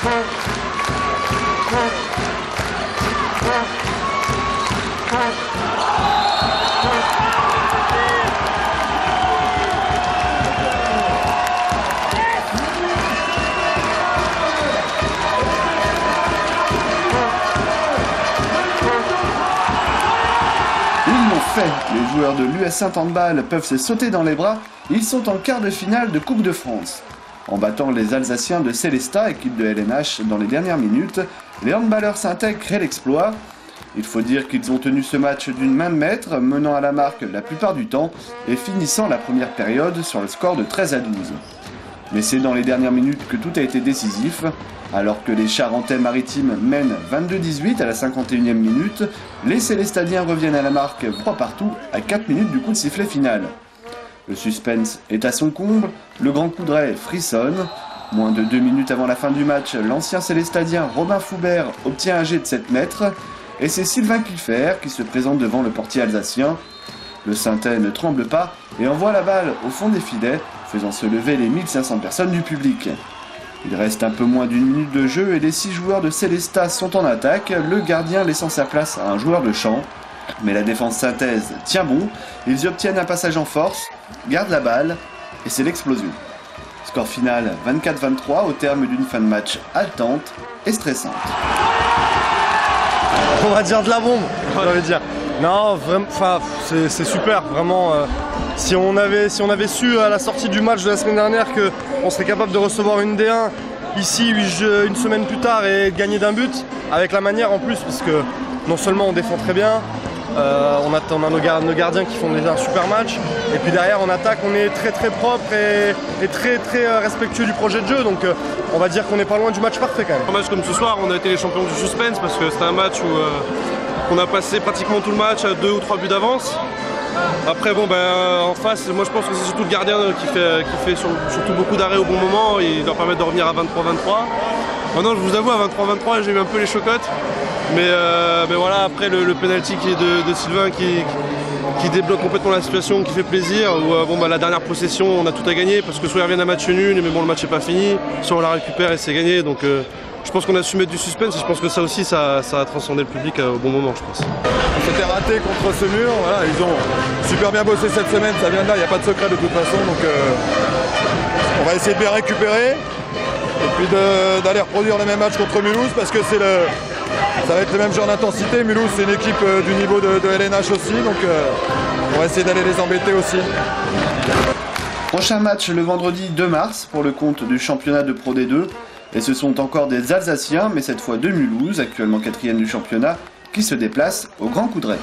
Les joueurs de l'US Saint-Handball peuvent se sauter dans les bras, ils sont en quart de finale de Coupe de France. En battant les Alsaciens de Célestat, équipe de LNH, dans les dernières minutes, les handballeurs saintais créent l'exploit. Il faut dire qu'ils ont tenu ce match d'une main de maître, menant à la marque la plupart du temps et finissant la première période sur le score de 13-12. Mais c'est dans les dernières minutes que tout a été décisif. Alors que les Charentais-Maritimes mènent 22-18 à la 51e minute, les Célestadiens reviennent à la marque 3 partout à 4 minutes du coup de sifflet final. Le suspense est à son comble, le Grand Coudray frissonne. Moins de 2 minutes avant la fin du match, l'ancien Célestadien Robin Foubert obtient un jet de 7 mètres et c'est Sylvain Kilfer qui se présente devant le portier alsacien. Le Saintais ne tremble pas et envoie la balle au fond des filets, faisant se lever les 1500 personnes du public. Il reste un peu moins d'une minute de jeu et les 6 joueurs de Célestat sont en attaque, le gardien laissant sa place à un joueur de champ. Mais la défense saintaise tient bon, ils obtiennent un passage en force, gardent la balle et c'est l'explosion. Score final 24-23 au terme d'une fin de match haletante et stressante. On va dire de la bombe, j'ai envie de dire. Non, vraiment, c'est super, vraiment. Si on avait su à la sortie du match de la semaine dernière qu'on serait capable de recevoir une D1 ici une semaine plus tard et gagner d'un but, avec la manière en plus, parce que non seulement on défend très bien, on a nos gardiens qui font déjà un super match, et puis derrière en attaque on est très très propre et très respectueux du projet de jeu, donc on va dire qu'on n'est pas loin du match parfait quand même. Un match comme ce soir, on a été les champions du suspense parce que c'était un match où on a passé pratiquement tout le match à 2 ou 3 buts d'avance. Après bon en face, moi je pense que c'est surtout le gardien qui fait surtout beaucoup d'arrêts au bon moment, il leur permet de revenir à 23-23. Maintenant je vous avoue à 23-23 j'ai eu un peu les chocottes, mais voilà, après le penalty qui est de Sylvain qui débloque complètement la situation, qui fait plaisir, où la dernière possession on a tout à gagner parce que soit ils reviennent à match nul, mais bon le match n'est pas fini, soit on la récupère et c'est gagné, donc je pense qu'on a su mettre du suspense et je pense que ça aussi ça a transcendé le public au bon moment je pense. On s'était raté contre ce mur, voilà, ils ont super bien bossé cette semaine, ça vient de là, il n'y a pas de secret de toute façon, donc on va essayer de bien récupérer et puis d'aller reproduire le même match contre Mulhouse parce que ça va être le même genre d'intensité. Mulhouse c'est une équipe du niveau de LNH aussi, donc on va essayer d'aller les embêter aussi. Prochain match le vendredi 2 mars pour le compte du championnat de Pro D2. Et ce sont encore des Alsaciens, mais cette fois de Mulhouse, actuellement 4e du championnat, qui se déplacent au Grand Coudray.